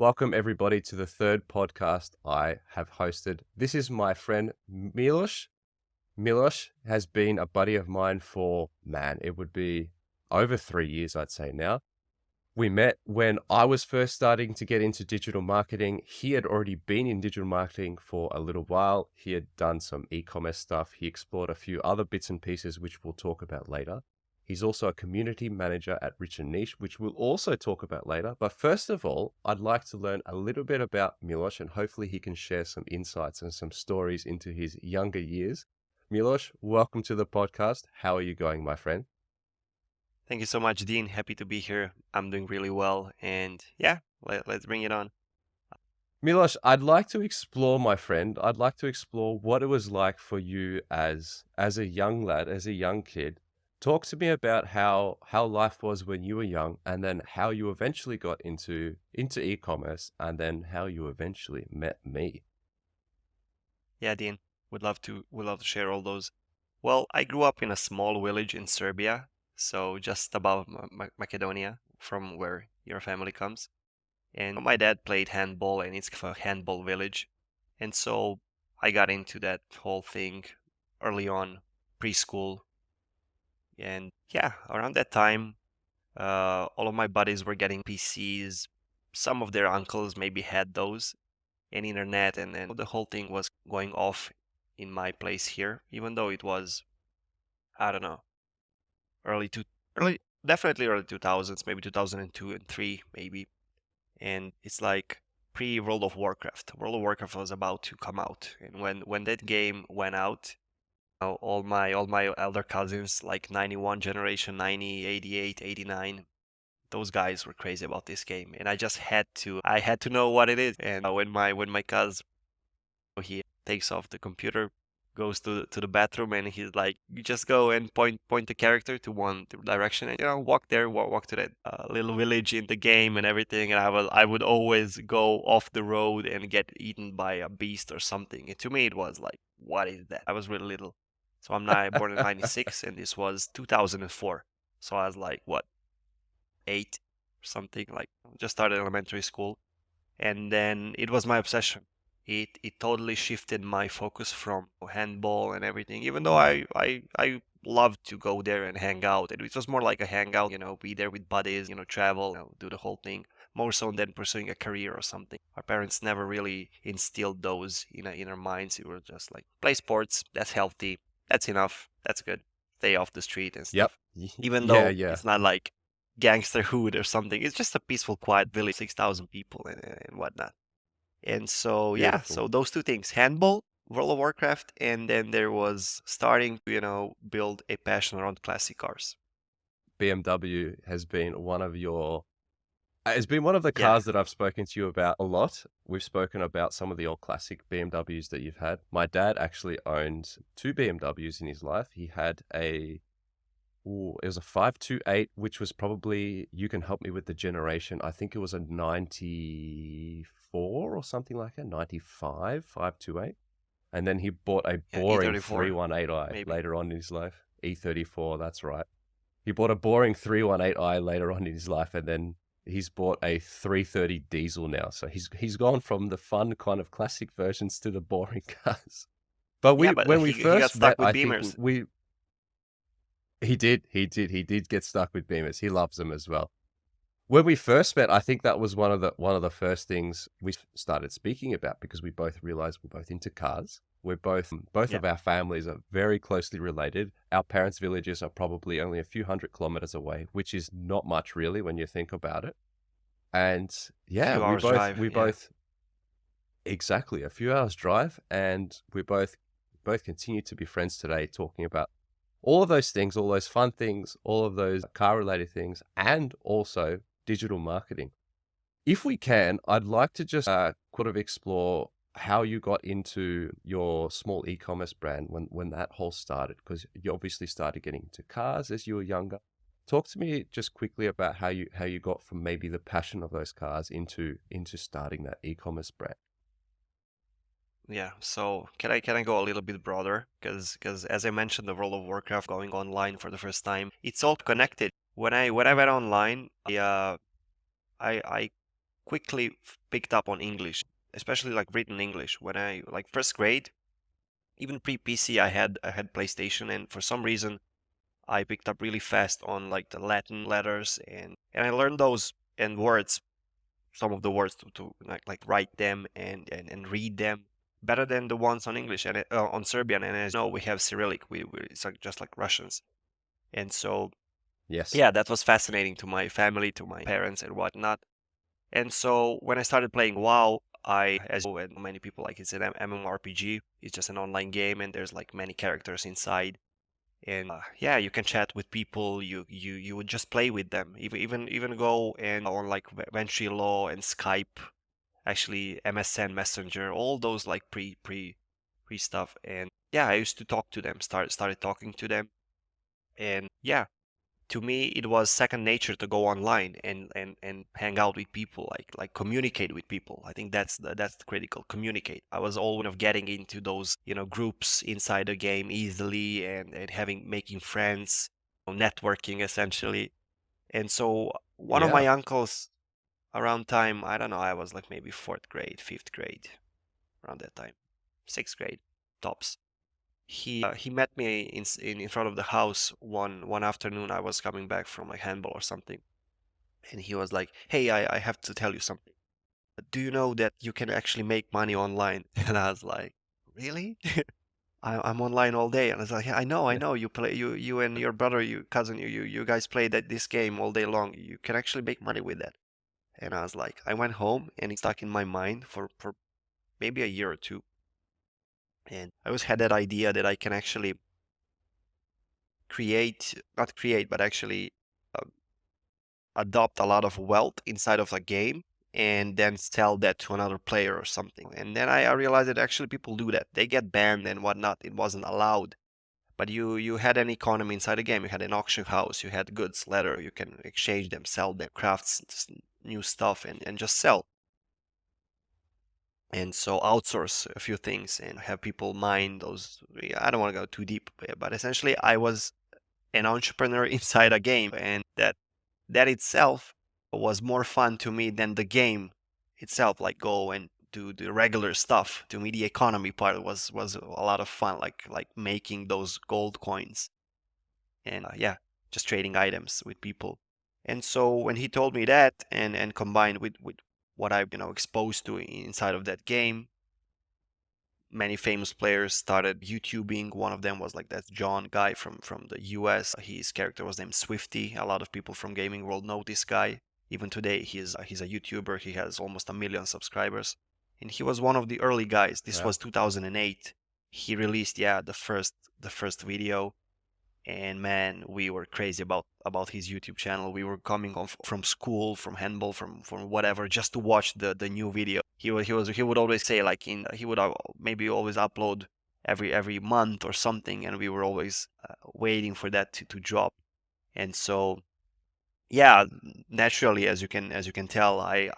Welcome, everybody, to the third podcast I have hosted. This is my friend Milos. Milos has been a buddy of mine for, man, it would be over 3 years, I'd say now. We met when I was first starting to get into digital marketing. He had already been in digital marketing for a little while. He had done some e-commerce stuff. He explored a few other bits and pieces, which we'll talk about later. He's also a community manager at Rich and Niche, which we'll also talk about later. But first of all, I'd like to learn a little bit about Milos, and hopefully he can share some insights and some stories into his younger years. Milos, welcome to the podcast. How are you going, my friend? Thank you so much, Dean. Happy to be here. I'm doing really well. And yeah, let's bring it on. Milos, I'd like to explore, my friend. I'd like to explore what it was like for you as a young lad, as a young kid. Talk to me about how life was when you were young, and then how you eventually got into e-commerce, and then how you eventually met me. Yeah, Dean, would love to share all those. Well, I grew up in a small village in Serbia, so just above Macedonia, from where your family comes. And my dad played handball, and it's a handball village. And so I got into that whole thing early on, preschool. And yeah, around that time, all of my buddies were getting PCs. Some of their uncles maybe had those and internet, and then the whole thing was going off in my place here, even though it was, I don't know, early to early, definitely early 2000s, maybe 2002 and 3 maybe. And it's like pre World of Warcraft. World of Warcraft was about to come out, and when that game went out, all my elder cousins, like 91 generation, 90, 88, 89, those guys were crazy about this game, and I had to know what it is. And when my cousin, he takes off the computer, goes to the bathroom, and he's like, you just go and point the character to one direction, and walk there, walk to that little village in the game and everything. And I would always go off the road and get eaten by a beast or something. And to me it was like, what is that? I was really little. So I'm not born in 96, and this was 2004. So I was like, what, 8 or something, like just started elementary school. And then it was my obsession. It totally shifted my focus from handball and everything, even though I loved to go there and hang out. It was more like a hangout, be there with buddies, travel, do the whole thing, more so than pursuing a career or something. Our parents never really instilled those in our minds. It was just like, play sports, that's healthy, that's enough, that's good, stay off the street and Yep. stuff. Even Yeah, though yeah. it's not like gangster hood or something, it's just a peaceful, quiet village, 6,000 people and whatnot. And so, yeah, Beautiful. so those two things, handball, World of Warcraft, and then there was starting to, build a passion around classic cars. BMW has been one of the Yeah, cars that I've spoken to you about a lot. We've spoken about some of the old classic BMWs that you've had. My dad actually owned two BMWs in his life. He had it was a 528, which was probably, you can help me with the generation. I think it was a 94 or something like that, 95, 528. And then he bought a yeah, boring E34, 318i maybe. later on in his life. E34, that's right. He bought a boring 318i later on in his life, and then he's bought a 330 diesel now. So he's gone from the fun kind of classic versions to the boring cars. But Yeah, we but when we he got first met, stuck with I think Beamers. he did get stuck with Beamers. He loves them as well. When we first met, I think that was one of the first things we started speaking about, because we both realized we're both into cars. We're both Yeah, of our families are very closely related. Our parents' villages are probably only a few hundred kilometers away, which is not much really when you think about it. And yeah, few we hours both drive. we Yeah, both exactly a few hours drive, and we both continue to be friends today, talking about all of those things, all those fun things, all of those car related things, and also digital marketing. If we can, I'd like to just kind of explore how you got into your small e-commerce brand when that whole started, because you obviously started getting into cars as you were younger. Talk to me just quickly about how you got from maybe the passion of those cars into starting that e-commerce brand. yeah. So can I go a little bit broader? Because as I mentioned, the World of Warcraft, going online for the first time, it's all connected. When I went online, I quickly picked up on English, especially like written English. When I like first grade, even pre-PC, I had PlayStation, and for some reason I picked up really fast on like the Latin letters, and I learned those and words, some of the words to like write them and read them better than the ones on English and on Serbian. And as you know, we have Cyrillic. We it's like just like Russians, and so Yes. yeah, that was fascinating to my family, to my parents, and whatnot. And so when I started playing WoW, as you know, and many people, like, it's an MMORPG. It's just an online game, and there's like many characters inside. And yeah, you can chat with people. You would just play with them. Even go and on like Ventrilo and Skype, actually MSN Messenger, all those like pre stuff. And yeah, I used to talk to them. Started talking to them, and yeah, to me it was second nature to go online and hang out with people, like communicate with people. I think that's the critical, communicate. I was always of getting into those, groups inside the game easily, and having making friends, networking essentially. And so one of Yeah. my uncles, around time, I don't know, I was like maybe fourth grade, fifth grade, around that time, sixth grade tops. He met me in front of the house one afternoon. I was coming back from like handball or something, and he was like, "Hey, I have to tell you something. Do you know that you can actually make money online?" And I was like, "Really? I'm online all day." And I was like, "Yeah, I Yeah. know. You play, you and your brother, you cousin, you guys play this game all day long. You can actually make money with that." And I was like, I went home, and it stuck in my mind for maybe a year or two. And I always had that idea that I can actually not create, but actually uh, adopt a lot of wealth inside of a game and then sell that to another player or something. And then I realized that actually people do that. They get banned and whatnot. It wasn't allowed. But you had an economy inside the game. You had an auction house. You had goods, leather. You can exchange them, sell them, crafts, new stuff, and just sell. And so outsource a few things and have people mine those. I don't want to go too deep, but essentially I was an entrepreneur inside a game, and that itself was more fun to me than the game itself, like go and do the regular stuff. To me, the economy part was a lot of fun, like making those gold coins and yeah, just trading items with people. And so when he told me that, and combined with what I've exposed to inside of that game, many famous players started YouTubing. One of them was like that John guy from the US. His character was named Swifty. A lot of people from gaming world know this guy. Even today, he's a YouTuber. He has almost 1 million subscribers, and he was one of the early guys. This Wow. was 2008. He released, yeah, the first video, and man, we were crazy about his YouTube channel. We were coming from school, from handball, from whatever, just to watch the new video. He would always say, like, he would maybe always upload every month or something, and we were always waiting for that to drop. And so yeah, naturally, as you can tell, I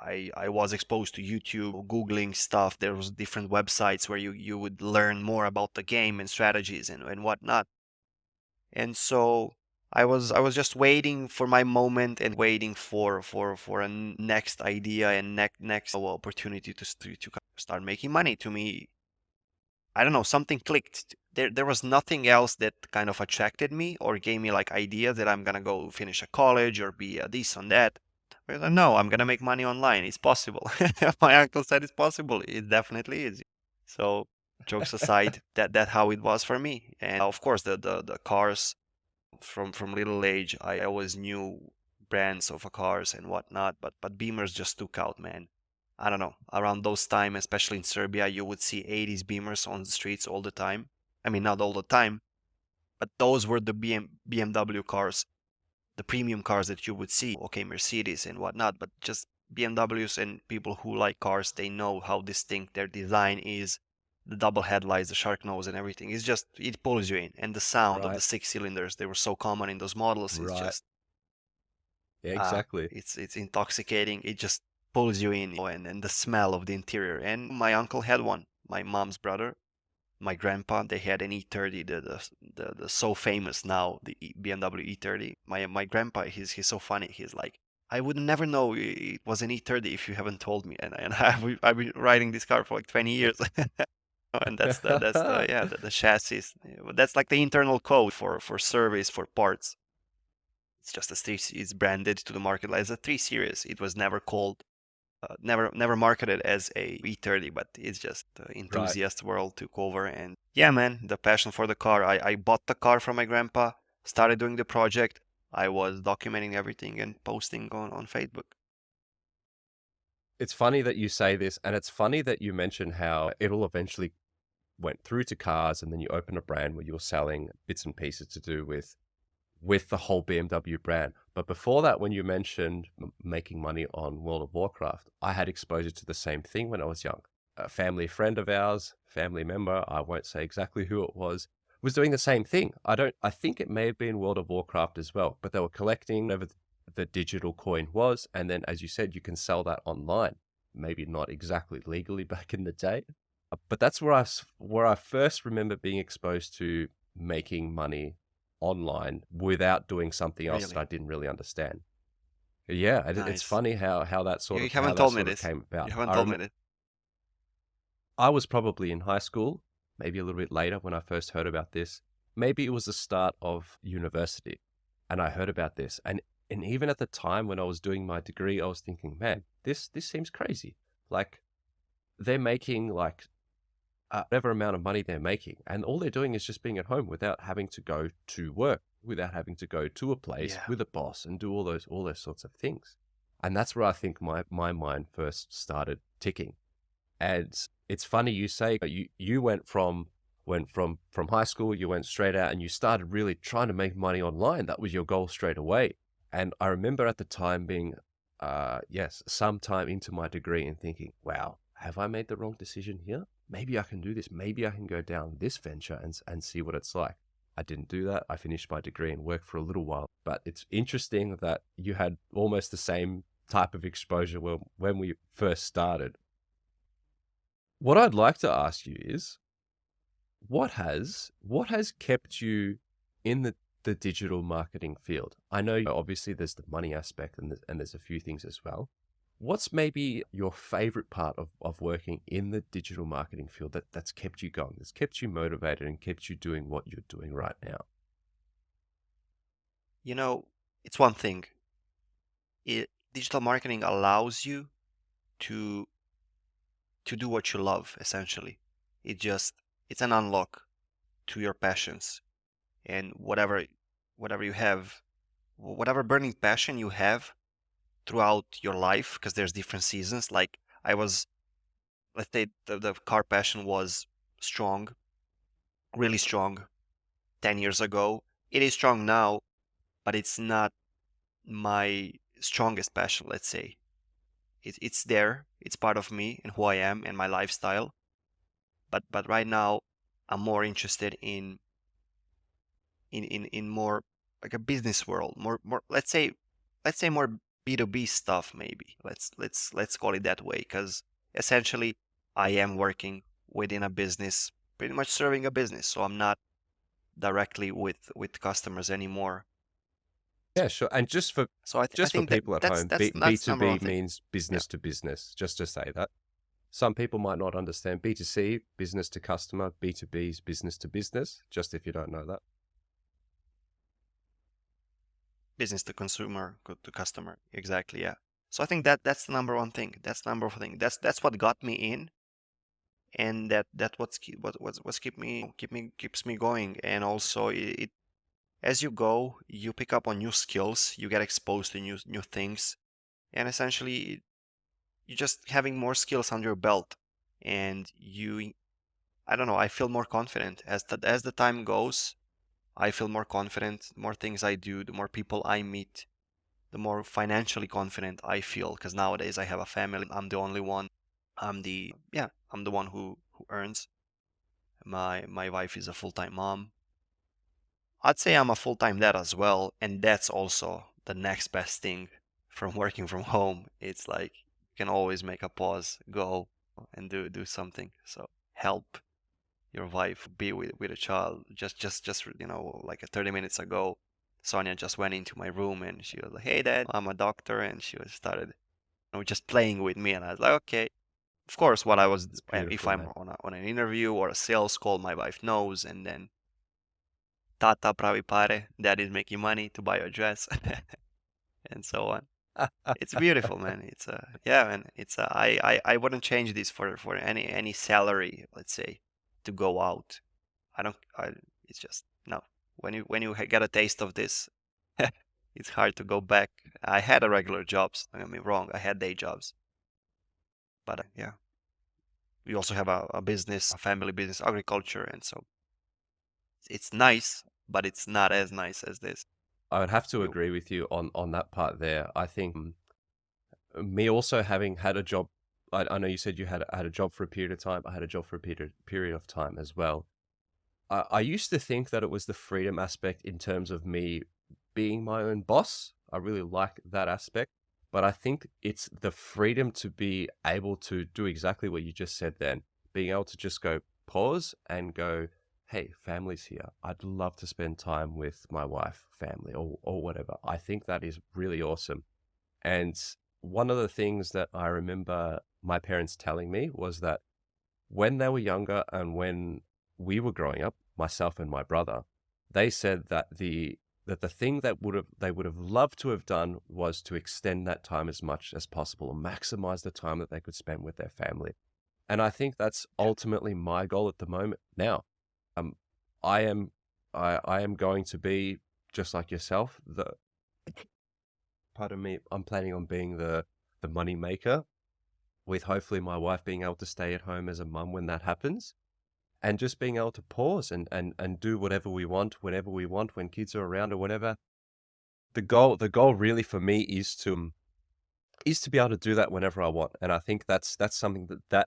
was exposed to YouTube, googling stuff. There was different websites where you would learn more about the game and strategies and whatnot. And so I was just waiting for my moment and waiting for a next idea and next opportunity to start making money. To me, I don't know, something clicked. There was nothing else that kind of attracted me or gave me like ideas that I'm gonna go finish a college or be a this and that. But no, I'm gonna make money online. It's possible. My uncle said it's possible. It definitely is. So jokes aside, that how it was for me. And of course, the cars, from little age, I always knew brands of cars and whatnot, but Beamers just stuck out, man. I don't know. Around those time, especially in Serbia, you would see 80s Beamers on the streets all the time. I mean, not all the time, but those were the BMW cars, the premium cars that you would see. Okay, Mercedes and whatnot, but just BMWs. And people who like cars, they know how distinct their design is. The double headlights, the shark nose, and everything. It's just, it pulls you in. And the sound of the Right. 6 cylinders, they were so common in those models. It's Right. just, Yeah, exactly. it's intoxicating. It just pulls you in, and the smell of the interior. And my uncle had one. My mom's brother, my grandpa, they had an E30, the so famous now, the BMW E30. My grandpa, he's so funny. He's like, I would never know it was an E30 if you haven't told me. And I've been riding this car for like 20 years. And that's the yeah the chassis. That's like the internal code for service for parts. It's just a it's branded to the market as a 3 Series. It was never called, never marketed as a E30, but it's just the Right. enthusiast world took over. And yeah, man, the passion for the car. I bought the car from my grandpa, started doing the project. I was documenting everything and posting on Facebook. It's funny that you say this, and it's funny that you mention how it'll eventually went through to cars, and then you open a brand where you're selling bits and pieces to do with the whole BMW brand. But before that, when you mentioned making money on World of Warcraft, I had exposure to the same thing when I was young. A family friend of ours, family member, I won't say exactly who it was doing the same thing. I think it may have been World of Warcraft as well, but they were collecting whatever the digital coin was. And then, as you said, you can sell that online. Maybe not exactly legally back in the day, but that's where I first remember being exposed to making money online without doing something else that Really I didn't really understand. Yeah, it's nice. funny how You how haven't that told me sort of this. came about. You haven't told me this. I was probably in high school, maybe a little bit later when I first heard about this. Maybe it was the start of university, and I heard about this. And even at the time when I was doing my degree, I was thinking, man, this seems crazy. Like they're making like whatever amount of money they're making, and all they're doing is just being at home without having to go to work, without having to go to a place Yeah, with a boss and do all those sorts of things. And that's where I think my mind first started ticking. And it's funny you say you went from high school, you went straight out and you started really trying to make money online. That was your goal straight away. And I remember at the time being yes, sometime into my degree and thinking, wow, have I made the wrong decision here? Maybe I can do this. Maybe I can go down this venture and see what it's like. I didn't do that. I finished my degree and worked for a little while. But it's interesting that you had almost the same type of exposure when we first started. What I'd like to ask you is, what has kept you in the digital marketing field? I know obviously there's the money aspect and there's a few things as well. What's maybe your favorite part of working in the digital marketing field that's kept you going, that's kept you motivated and kept you doing what you're doing right now? you know, it's one thing. Digital marketing allows you to do what you love. Essentially, it's an unlock to your passions. And whatever you have, whatever burning passion you have throughout your life, because there's different seasons. Like I was, let's say the car passion was strong, really strong 10 years ago. It is strong now, but it's not my strongest passion, let's say. It's there, it's part of me and who I am and my lifestyle. But right now I'm more interested in more like a business world, more let's say more B2B stuff. Maybe let's call it that way, because essentially I am working within a business, pretty much serving a business, so I'm not directly with customers anymore. Yeah, sure. And I just for think that people at that's home, that's that's number B2B one thing. means Yeah, business to business, just to say that. Some people might not understand B2C, business to customer, B2B is business to business, just if you don't know that. business to consumer, to customer, exactly. Yeah, so I think that's the number one thing. That's what got me in, and that what's keeps me going. And also it as you go, you pick up on new skills, you get exposed to new things, and essentially you're just having more skills under your belt. And I don't know, I feel more confident as the time goes. I feel more confident. The more things I do, the more people I meet, the more financially confident I feel, because nowadays I have a family. I'm the only one. I'm the one who earns. My wife is a full-time mom. I'd say I'm a full-time dad as well, and that's also the next best thing from working from home. It's like you can always make a pause, go and do something. So help your wife be with a child. Just like 30 minutes ago, Sonia just went into my room and she was like, "Hey, Dad, I'm a doctor," and she was started, just playing with me, and I was like, "Okay." Of course, what I was, It's if beautiful, I'm man. on an interview or a sales call, my wife knows, and then Tata pravi pare, Dad is making money to buy your dress, and so on. It's beautiful, man. It's yeah, man. It's I wouldn't change this for any salary, let's say, to go out. I don't. It's just no. When you get a taste of this, it's hard to go back. I had a regular jobs. Don't get me wrong. I had day jobs, but yeah, we also have a business, a family business, agriculture, and so it's nice, but it's not as nice as this. I would have to You, agree with you on that part there. I think me also having had a job, I know you said you had a job for a period of time. I had a job for a period of time as well. I used to think that it was the freedom aspect in terms of me being my own boss. I really like that aspect. But I think it's the freedom to be able to do exactly what you just said then. Being able to just go pause and go, hey, family's here. I'd love to spend time with my wife, family, or whatever. I think that is really awesome. And one of the things that I remember my parents telling me was that when they were younger and when we were growing up, myself and my brother, they said that the thing that they would have loved to have done was to extend that time as much as possible and maximize the time that they could spend with their family. And I think that's yeah, ultimately my goal at the moment now. Um, I am I am going to be just like yourself. The Pardon me, I'm planning on being the money maker, with hopefully my wife being able to stay at home as a mum when that happens, and just being able to pause and do whatever we want whenever we want when kids are around or whatever. The goal really for me is to be able to do that whenever I want. And I think that's something that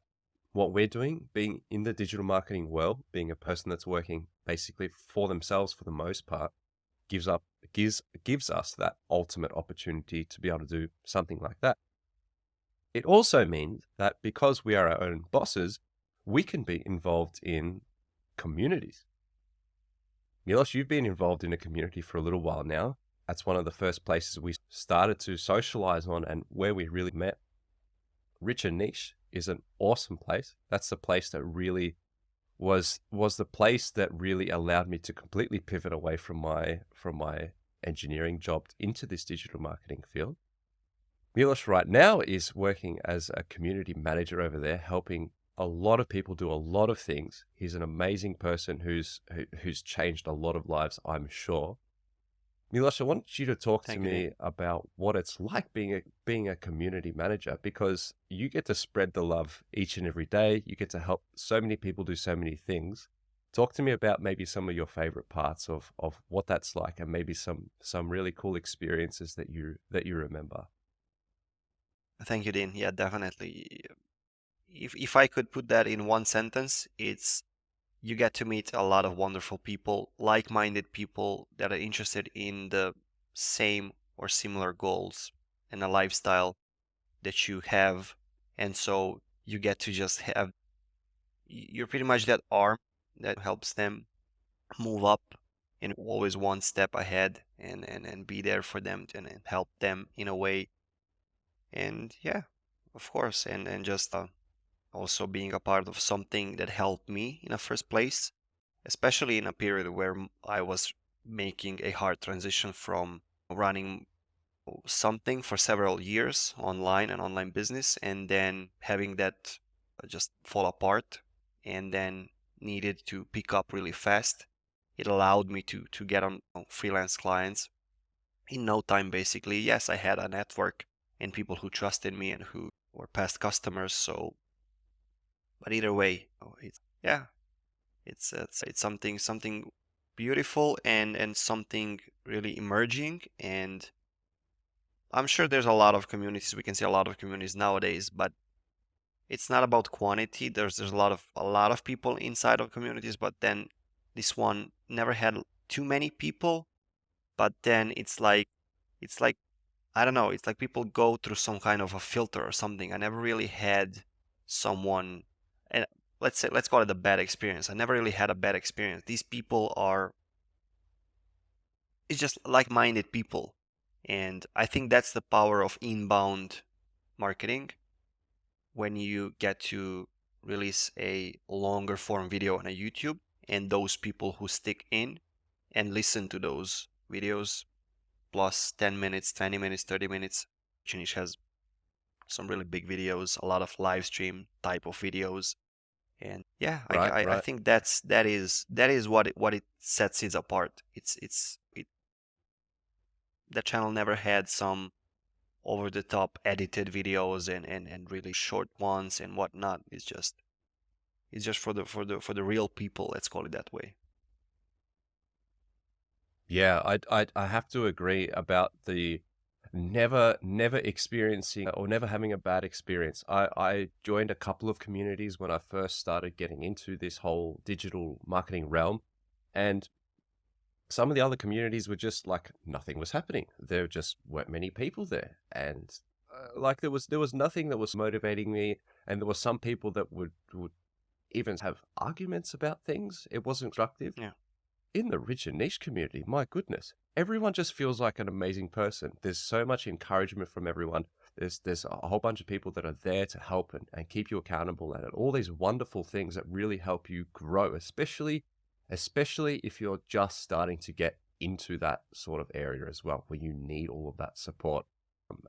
what we're doing, being in the digital marketing world, being a person that's working basically for themselves for the most part, gives up gives us that ultimate opportunity to be able to do something like that. It also means that because we are our own bosses, we can be involved in communities. Milos, you've been involved in a community for a little while now. That's one of the first places we started to socialize on and where we really met. Rich and Niche is an awesome place. That's the place that really was the place that really allowed me to completely pivot away from my engineering job into this digital marketing field. Milos right now is working as a community manager over there, helping a lot of people do a lot of things. He's an amazing person who's changed a lot of lives, I'm sure. Milos, I want you to talk to thank you, me Dean. about what it's like being a community manager, because you get to spread the love each and every day. You get to help so many people do so many things. Talk to me about maybe some of your favorite parts of what that's like, and maybe some really cool experiences that you remember. Thank you, Dean. Yeah, definitely. If I could put that in one sentence, it's you get to meet a lot of wonderful people, like-minded people that are interested in the same or similar goals and a lifestyle that you have. And so you get to just have, you're pretty much that arm that helps them move up and always one step ahead and be there for them and help them in a way. And yeah, of course. And just also being a part of something that helped me in the first place, especially in a period where I was making a hard transition from running something for several years online and online business, and then having that just fall apart, and then needed to pick up really fast. It allowed me to get on freelance clients in no time, basically. Yes, I had a network and people who trusted me and who were past customers. So, but either way, it's yeah, it's something beautiful and something really emerging. And I'm sure there's a lot of communities. We can see a lot of communities nowadays, but it's not about quantity. There's a lot of people inside of communities, but then this one never had too many people. But then it's like I don't know. It's like people go through some kind of a filter or something. I never really had someone, and let's call it a bad experience. I never really had a bad experience. These people are, it's just like-minded people. And I think that's the power of inbound marketing, when you get to release a longer form video on a YouTube, and those people who stick in and listen to those videos plus 10 minutes, 20 minutes, 30 minutes. Chinish has some really big videos, a lot of live stream type of videos. And yeah, Right, I right. think that is what it sets it apart. That channel never had some over the top edited videos and really short ones and whatnot. It's just for the real people, let's call it that way. Yeah, I have to agree about the never experiencing or never having a bad experience. I joined a couple of communities when I first started getting into this whole digital marketing realm, and some of the other communities were just like nothing was happening. There just weren't many people there, and like there was nothing that was motivating me, and there were some people that would even have arguments about things. It wasn't constructive. Yeah. In the rich and niche community, my goodness, everyone just feels like an amazing person. There's so much encouragement from everyone. There's a whole bunch of people that are there to help and keep you accountable and all these wonderful things that really help you grow, especially if you're just starting to get into that sort of area as well, where you need all of that support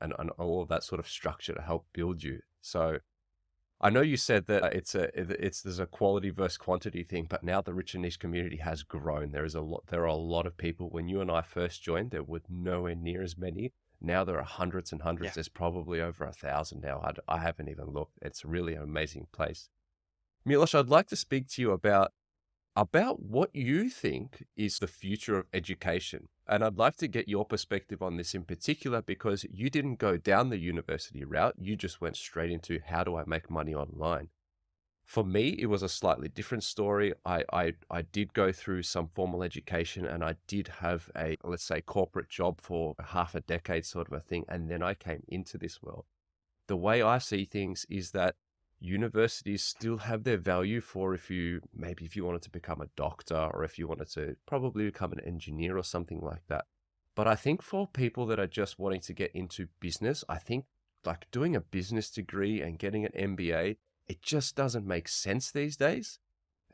and all of that sort of structure to help build you. So I know you said that there's a quality versus quantity thing, but now the rich and niche community has grown. There are a lot of people. When you and I first joined, there were nowhere near as many. Now there are hundreds and hundreds. Yeah. There's probably over 1,000 now. I haven't even looked. It's really an amazing place. Milos, I'd like to speak to you about what you think is the future of education. And I'd like to get your perspective on this in particular because you didn't go down the university route. You just went straight into how do I make money online? For me, it was a slightly different story. I did go through some formal education and I did have a, let's say, corporate job for half a decade sort of a thing. And then I came into this world. The way I see things is that universities still have their value for if you wanted to become a doctor or if you wanted to probably become an engineer or something like that. But I think for people that are just wanting to get into business, I think like doing a business degree and getting an MBA, it just doesn't make sense these days.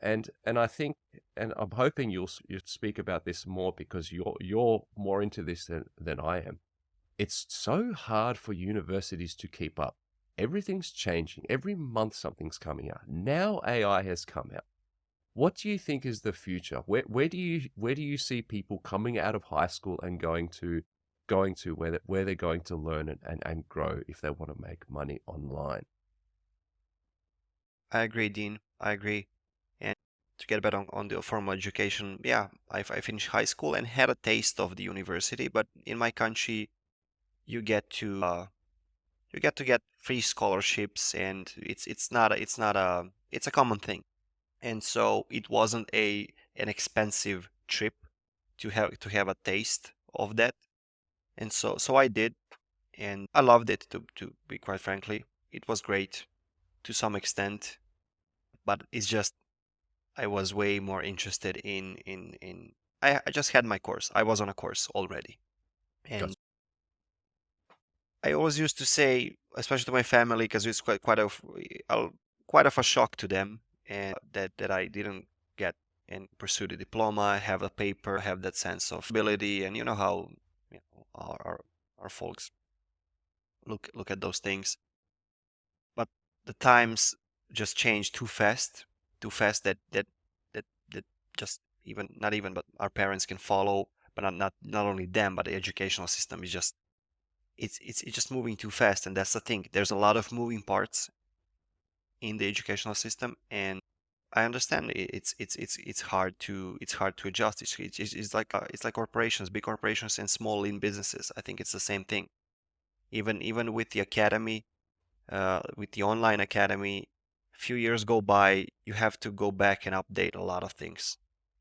And I think, and I'm hoping you'll speak about this more because you're more into this than I am. It's so hard for universities to keep up. Everything's changing. Every month something's coming out. Now AI has come out. What do you think is the future? Where do you see people coming out of high school and going to where they're going to learn and grow if they want to make money online? I agree, Dean. I agree. And to get back on the formal education, yeah, I finished high school and had a taste of the university, but in my country, you get to get free scholarships, and it's a common thing. And so it wasn't an expensive trip to have a taste of that. And so I did, and I loved it, to be quite frankly. It was great to some extent, but it's just I was way more interested in I just had my course. I was on a course already. And Gotcha. I always used to say, especially to my family, because it's quite of a shock to them, and that I didn't get and pursue the diploma, have a paper, have that sense of ability, and you know how our folks look at those things. But the times just changed too fast that just even not even but our parents can follow, but not only them, but the educational system is just it's just moving too fast, and that's the thing. There's a lot of moving parts in the educational system, and I understand it's hard to adjust. It's like corporations, big corporations and small lean businesses. I think it's the same thing. Even with the academy, with the online academy, few years go by, you have to go back and update a lot of things.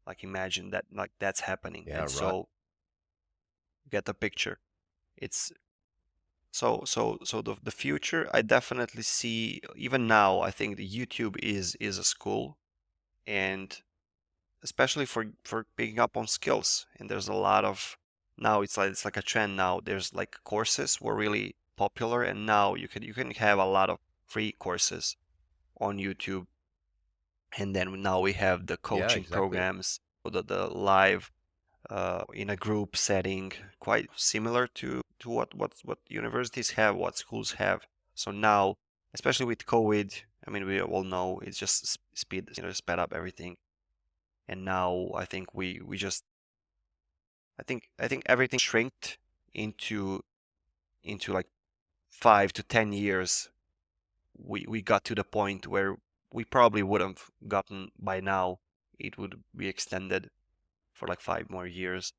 Like imagine that, like that's happening, Yeah, and right. so you get the picture. It's so the future, I definitely see. Even now, I think the YouTube is a school, and especially for picking up on skills. And there's a lot of now it's like a trend now. There's like courses were really popular, and now you can have a lot of free courses on YouTube. And then now we have the Yeah, coaching exactly. programs, the live in a group setting, quite similar to what universities have, what schools have. So now, especially with COVID, I mean, we all know it's just sped up everything. And now I think we just I think everything shrinked into like 5 to 10 years. We got to the point where we probably would have gotten by now. It would be extended for like 5 more years.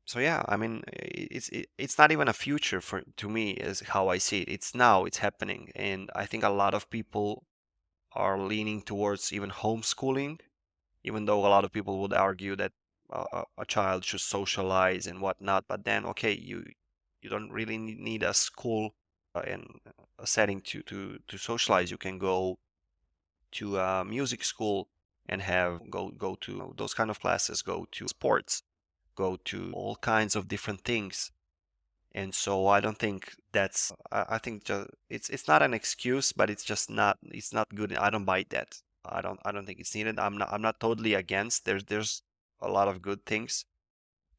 So yeah, I mean, it's not even a future for to me is how I see it. It's now, it's happening, and I think a lot of people are leaning towards even homeschooling, even though a lot of people would argue that a child should socialize and whatnot. But then, okay, you don't really need a school and a setting to socialize. You can go to a music school and have go to those kind of classes, go to sports, go to all kinds of different things. And so I don't think that's I think just it's not an excuse, but it's not good. I don't buy that. I don't think it's needed. I'm not totally against. There's a lot of good things,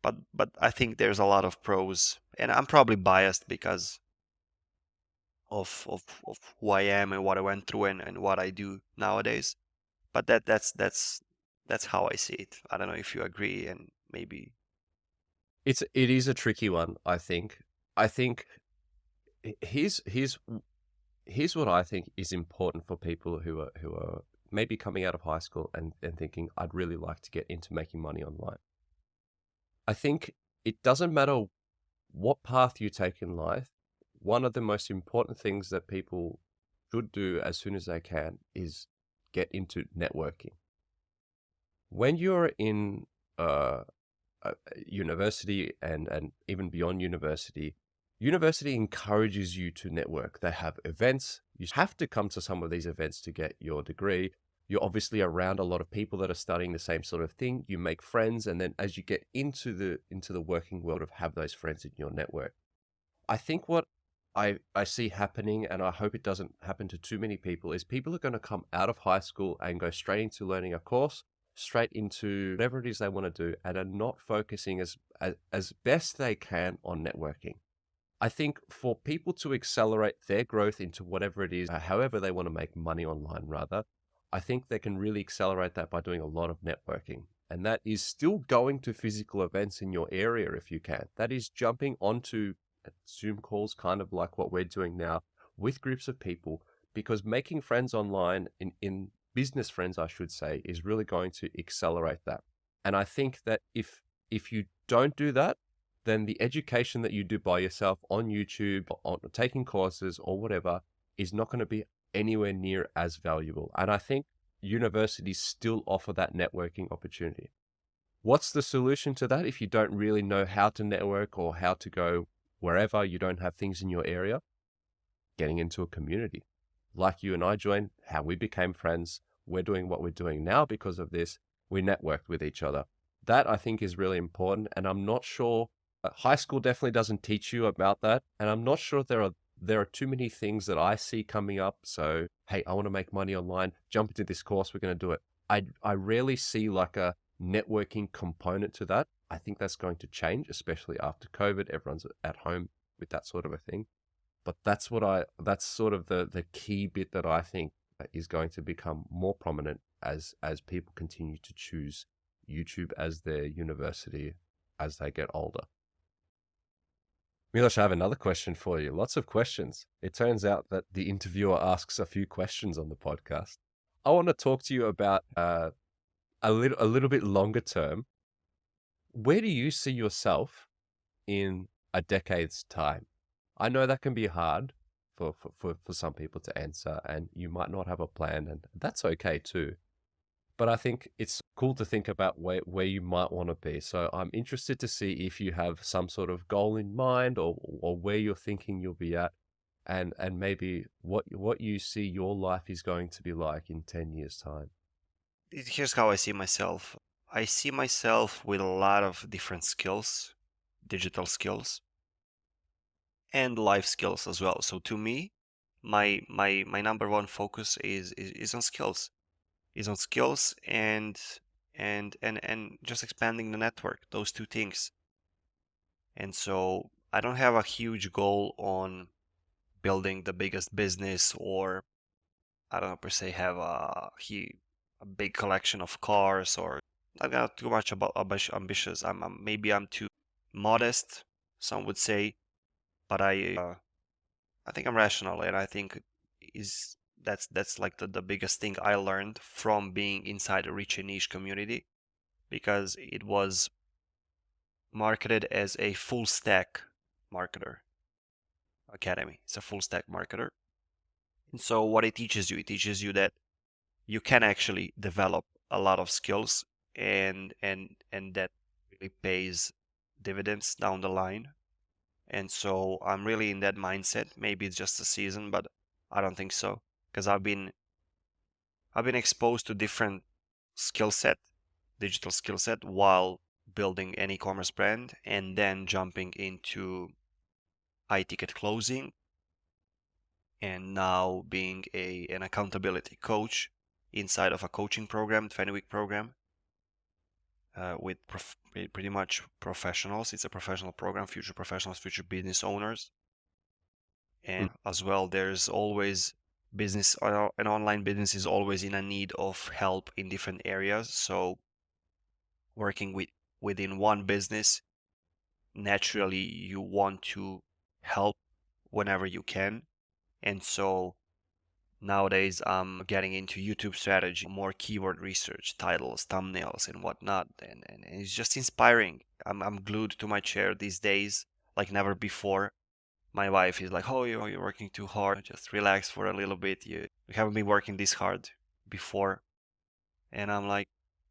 but I think there's a lot of pros. And I'm probably biased because of who I am and what I went through and what I do nowadays. But that's how I see it. I don't know if you agree, and maybe. It is a tricky one, I think. I think here's what I think is important for people who are maybe coming out of high school and thinking, I'd really like to get into making money online. I think it doesn't matter what path you take in life. One of the most important things that people should do as soon as they can is get into networking. When you're in university and even beyond university, university encourages you to network. They have events. You have to come to some of these events to get your degree. You're obviously around a lot of people that are studying the same sort of thing. You make friends, and then as you get into the working world, of have those friends in your network. I think what I see happening, and I hope it doesn't happen to too many people, is people are going to come out of high school and go straight into learning a course, straight into whatever it is they want to do, and are not focusing as best they can on networking. I think for people to accelerate their growth into whatever it is, however they want to make money online, rather, I think they can really accelerate that by doing a lot of networking. And that is still going to physical events in your area if you can. That is jumping onto Zoom calls, kind of like what we're doing now, with groups of people, because making friends online, in business friends, I should say, is really going to accelerate that. And I think that if you don't do that, then the education that you do by yourself on YouTube, on taking courses or whatever, is not going to be anywhere near as valuable. And I think universities still offer that networking opportunity. What's the solution to that if you don't really know how to network or how to go wherever you don't have things in your area? Getting into a community. Like you and I joined, how we became friends. We're doing what we're doing now because of this. We networked with each other. That I think is really important. And I'm not sure, high school definitely doesn't teach you about that. And I'm not sure there are too many things that I see coming up. So, hey, I want to make money online. Jump into this course. We're going to do it. I rarely see like a networking component to that. I think that's going to change, especially after COVID. Everyone's at home with that sort of a thing. But that's sort of the key bit that I think is going to become more prominent as people continue to choose YouTube as their university as they get older. Milos, I have another question for you. Lots of questions. It turns out that the interviewer asks a few questions on the podcast. I want to talk to you about a little bit longer term. Where do you see yourself in a decade's time? I know that can be hard for some people to answer, and you might not have a plan, and that's okay too. But I think it's cool to think about where you might want to be. So I'm interested to see if you have some sort of goal in mind, or where you're thinking you'll be at, and maybe what you see your life is going to be like in 10 years' time. Here's how I see myself. I see myself with a lot of different skills, digital skills, and life skills as well. So to me, my number one focus is on skills, and just expanding the network. Those two things. And so I don't have a huge goal on building the biggest business, or I don't know per se have a big collection of cars, or I'm not too much about ambitious. Maybe I'm too modest, some would say, but I think I'm rational, and I think is that's like the biggest thing I learned from being inside a rich and niche community, because it was marketed as a full stack marketer academy. It's a full stack marketer. And so what it teaches you that you can actually develop a lot of skills, and that really pays dividends down the line. And so I'm really in that mindset. Maybe it's just a season, but I don't think so, because I've been exposed to different skill set, digital skill set, while building an e-commerce brand, and then jumping into high ticket closing, and now being an accountability coach inside of a coaching program, 20-week program, with pretty much professionals. It's a professional program, future professionals, future business owners. Mm. And as well, there's always business, an online business is always in a need of help in different areas. So working within one business, naturally you want to help whenever you can. And so nowadays I'm getting into YouTube strategy, more keyword research, titles, thumbnails, and whatnot, and it's just inspiring. I'm glued to my chair these days like never before. My wife is like, "Oh, you're working too hard. Just relax for a little bit. You haven't been working this hard before." And I'm like,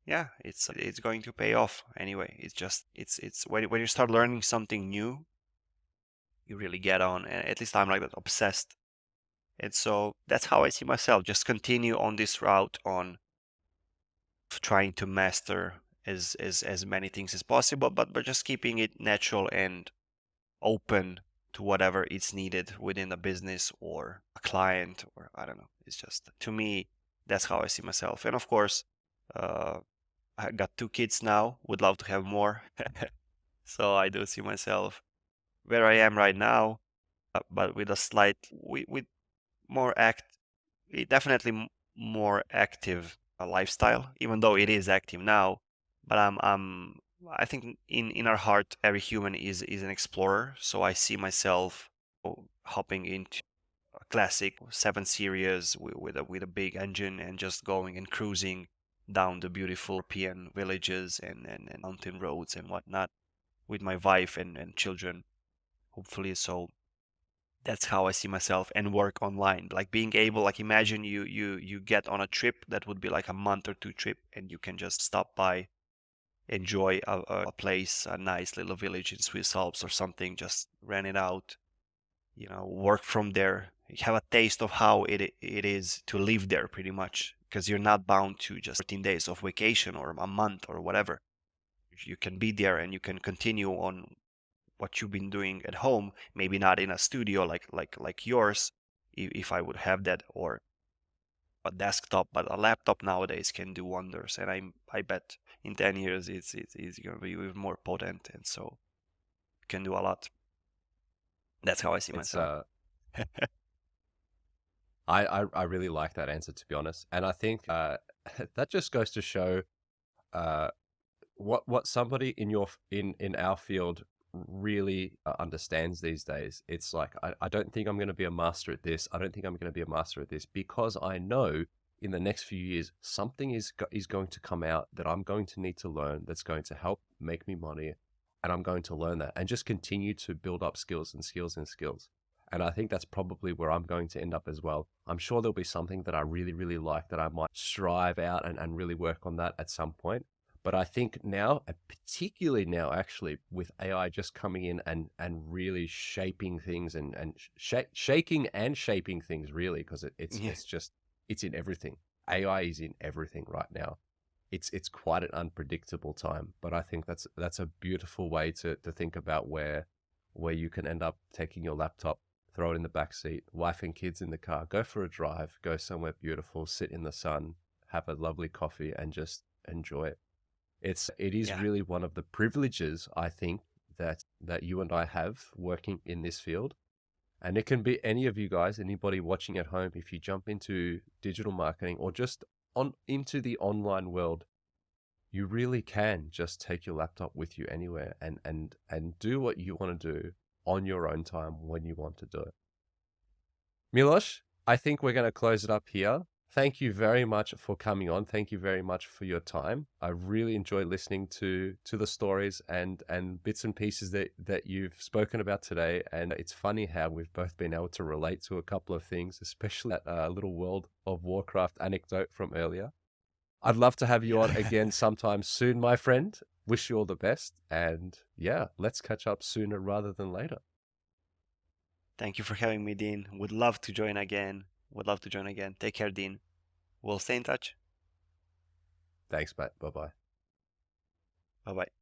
"Yeah, it's going to pay off anyway. It's just it's when you start learning something new, you really get on. And at least I'm like that, obsessed. And so that's how I see myself. Just continue on this route on trying to master as many things as possible, but just keeping it natural and open to whatever is needed within a business or a client, or I don't know. It's just, to me, that's how I see myself. And of course, uh, I got 2 kids now. Would love to have more. So I do see myself where I am right now, but with a slight, with more definitely more active lifestyle, even though it is active now. But I think in our heart, every human is an explorer. So I see myself hopping into a classic 7 Series with a big engine, and just going and cruising down the beautiful European villages and mountain roads and whatnot with my wife and children, hopefully. So that's how I see myself, and work online. Like being able, like imagine you get on a trip that would be like a month or two trip, and you can just stop by, enjoy a place, a nice little village in Swiss Alps or something, just rent it out, work from there. You have a taste of how it is to live there, pretty much, because you're not bound to just 14 days of vacation or a month or whatever. You can be there and you can continue on what you've been doing at home, maybe not in a studio like yours, if I would have that, or a desktop, but a laptop nowadays can do wonders. And I bet in 10 years it's going to be even more potent, and so can do a lot. That's how I see It's myself. I really like that answer, to be honest, and I think that just goes to show uh what somebody in our field really understands these days. It's like I don't think I'm going to be a master at this. I don't think I'm going to be a master at this, because I know in the next few years something is going to come out that I'm going to need to learn, that's going to help make me money, and I'm going to learn that and just continue to build up skills and skills and skills. And I think that's probably where I'm going to end up as well. I'm sure there'll be something that I really, really like that I might strive out and really work on that at some point. But I think now, and particularly now, actually, with AI just coming in and really shaping things and shaking and shaping things, really, because Yeah. it's in everything. AI is in everything right now. it's quite an unpredictable time. But I think that's a beautiful way to think about where you can end up taking your laptop, throw it in the back seat, wife and kids in the car, go for a drive, go somewhere beautiful, sit in the sun, have a lovely coffee, and just enjoy it. It is Yeah. really one of the privileges, I think, that you and I have working in this field. And it can be any of you guys, anybody watching at home, if you jump into digital marketing or just on into the online world, you really can just take your laptop with you anywhere and do what you want to do on your own time when you want to do it. Milos, I think we're going to close it up here. Thank you very much for coming on. Thank you very much for your time. I really enjoy listening to the stories and bits and pieces that you've spoken about today. And it's funny how we've both been able to relate to a couple of things, especially that little World of Warcraft anecdote from earlier. I'd love to have you on Yeah. again sometime soon, my friend. Wish you all the best. And yeah, let's catch up sooner rather than later. Thank you for having me, Dean. Would love to join again. Would love to join again. Take care, Dean. We'll stay in touch. Thanks, mate. Bye bye. Bye bye.